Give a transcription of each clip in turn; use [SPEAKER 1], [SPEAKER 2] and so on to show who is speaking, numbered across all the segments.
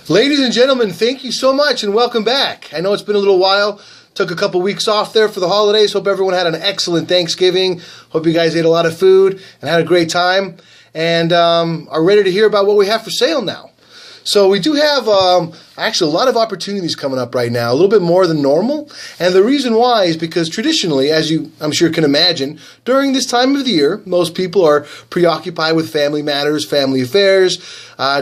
[SPEAKER 1] Ladies and gentlemen, thank you so much and welcome back. I know it's been a little while. Took a couple weeks off there for the holidays. Hope everyone had an excellent Thanksgiving. Hope you guys ate a lot of food and had a great time. And are ready to hear about what we have for sale now. So we do have actually a lot of opportunities coming up right now, a little bit more than normal. And the reason why is because traditionally, as you I'm sure can imagine, during this time of the year, most people are preoccupied with family matters, family affairs,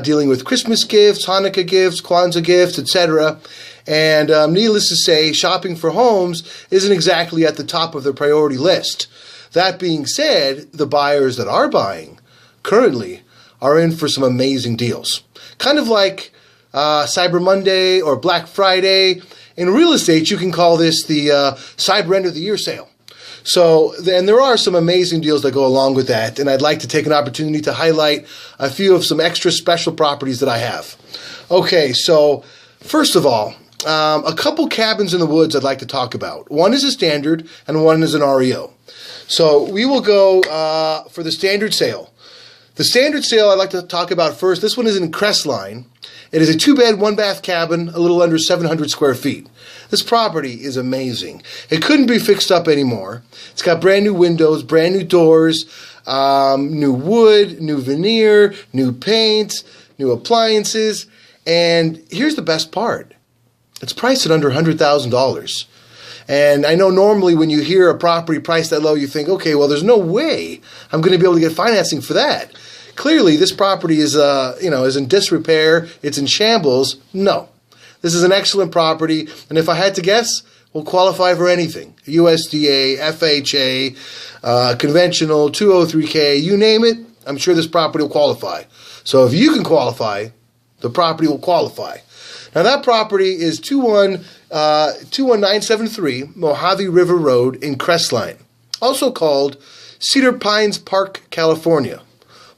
[SPEAKER 1] dealing with Christmas gifts, Hanukkah gifts, Kwanzaa gifts, etc. And needless to say, shopping for homes isn't exactly at the top of their priority list. That being said, the buyers that are buying currently are in for some amazing deals. Kind of like Cyber Monday or Black Friday. In real estate, you can call this the Cyber End of the Year sale. So, and there are some amazing deals that go along with that, and I'd like to take an opportunity to highlight a few of some extra special properties that I have. Okay, so first of all, a couple cabins in the woods I'd like to talk about. One is a standard, and one is an REO. So we will go for the standard sale. The standard sale I'd like to talk about first. This one is in Crestline. It is a 2-bed, 1-bath cabin, a little under 700 square feet. This property is amazing. It couldn't be fixed up anymore. It's got brand new windows, brand new doors, new wood, new veneer, new paint, new appliances. And here's the best part. It's priced at under $100,000. And I know normally when you hear a property priced that low, you think, okay, well, there's no way I'm going to be able to get financing for that. Clearly, this property is, is in disrepair. It's in shambles. No. This is an excellent property. And if I had to guess, will qualify for anything. USDA, FHA, conventional, 203K, you name it, I'm sure this property will qualify. So if you can qualify, the property will qualify. Now that property is 21973 Mojave River Road in Crestline, also called Cedar Pines Park, California.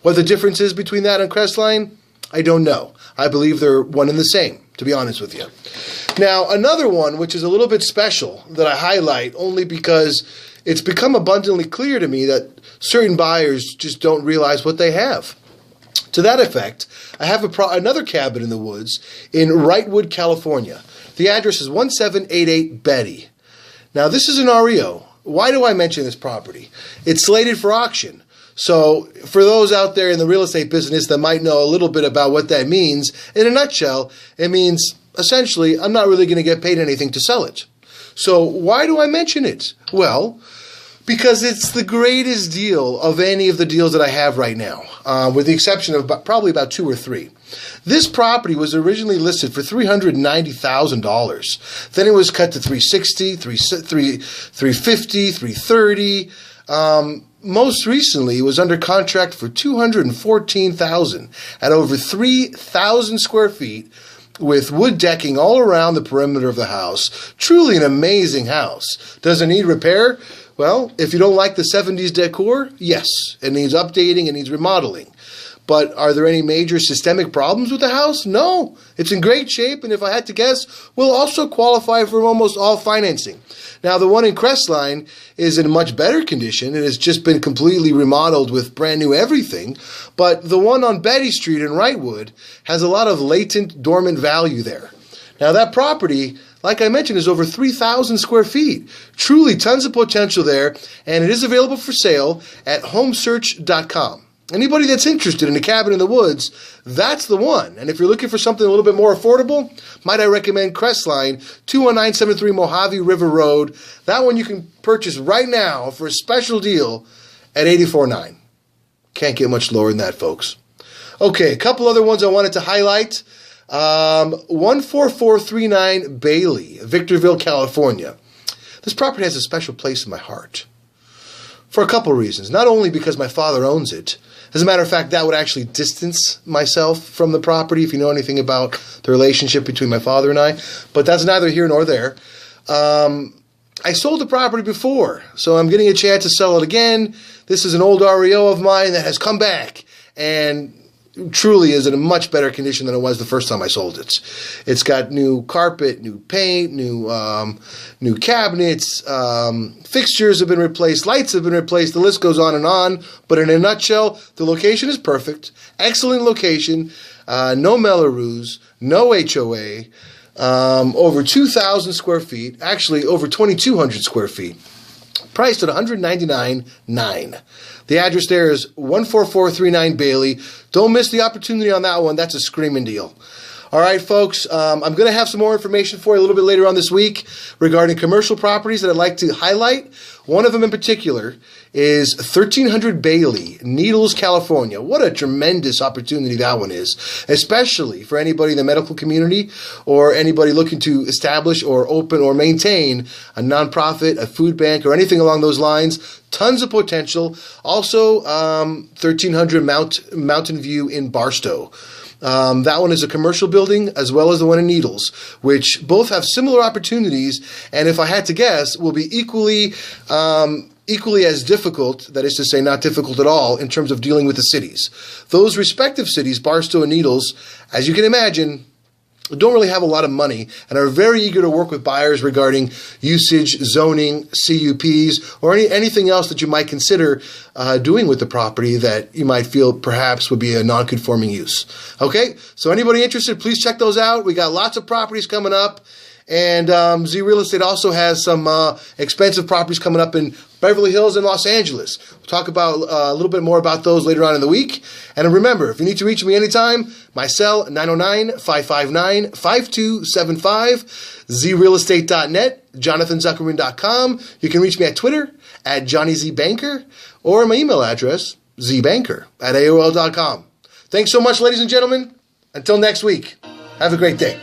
[SPEAKER 1] What the difference is between that and Crestline, I don't know. I believe they're one and the same, to be honest with you. Now, another one, which is a little bit special, that I highlight only because it's become abundantly clear to me that certain buyers just don't realize what they have. To that effect, I have another cabin in the woods in Wrightwood, California. The address is 1788 Betty. Now, this is an REO. Why do I mention this property? It's slated for auction. So, for those out there in the real estate business that might know a little bit about what that means, in a nutshell, it means, essentially, I'm not really going to get paid anything to sell it. So, why do I mention it? Well, because it's the greatest deal of any of the deals that I have right now, with the exception of probably about 2 or 3. This property was originally listed for $390,000. Then it was cut to $360,000, $350,000, $330,000. Most recently, it was under contract for $214,000 at over 3,000 square feet with wood decking all around the perimeter of the house. Truly an amazing house. Does it need repair? Well, if you don't like the 70s decor, yes, it needs updating, it needs remodeling. But are there any major systemic problems with the house? No. It's in great shape, and if I had to guess, will also qualify for almost all financing. Now, the one in Crestline is in much better condition. It has just been completely remodeled with brand new everything. But the one on Betty Street in Wrightwood has a lot of latent, dormant value there. Now, that property, like I mentioned, is over 3,000 square feet. Truly tons of potential there, and it is available for sale at homesearch.com. Anybody that's interested in a cabin in the woods, that's the one. And if you're looking for something a little bit more affordable, might I recommend Crestline, 21973 Mojave River Road. That one you can purchase right now for a special deal at $84,900. Can't get much lower than that, folks. Okay, a couple other ones I wanted to highlight. 14439 Bailey, Victorville, California. This property has a special place in my heart for a couple reasons. Not only because my father owns it. As a matter of fact, that would actually distance myself from the property if you know anything about the relationship between my father and I. But that's neither here nor there. I sold the property before, so I'm getting a chance to sell it again. This is an old REO of mine that has come back. And truly is in a much better condition than it was the first time I sold it. It's got new carpet, new paint, new cabinets, fixtures have been replaced, lights have been replaced, the list goes on and on. But in a nutshell, the location is perfect, excellent location, no Melrose, no HOA, over 2,000 square feet, actually over 2,200 square feet, priced at $199,900. The address there is 14439 Bailey. Don't miss the opportunity on that one. That's a screaming deal. All right, folks, I'm going to have some more information for you a little bit later on this week regarding commercial properties that I'd like to highlight. One of them in particular is 1300 Bailey, Needles, California. What a tremendous opportunity that one is, especially for anybody in the medical community or anybody looking to establish or open or maintain a nonprofit, a food bank, or anything along those lines. Tons of potential. Also, 1300 Mountain View in Barstow. That one is a commercial building as well as the one in Needles, which both have similar opportunities, and if I had to guess, will be equally as difficult, that is to say not difficult at all, in terms of dealing with the cities. Those respective cities, Barstow and Needles, as you can imagine, don't really have a lot of money and are very eager to work with buyers regarding usage, zoning, CUPs, or anything else that you might consider doing with the property that you might feel perhaps would be a non-conforming use. Okay, so anybody interested, please check those out. We got lots of properties coming up. And Z Real Estate also has some expensive properties coming up in Beverly Hills and Los Angeles. We'll talk about a little bit more about those later on in the week. And remember, if you need to reach me anytime, my cell, 909-559-5275, zrealestate.net, jonathanzuckerman.com. You can reach me at Twitter, at JohnnyZBanker, or my email address, zbanker@aol.com. Thanks so much, ladies and gentlemen. Until next week, have a great day.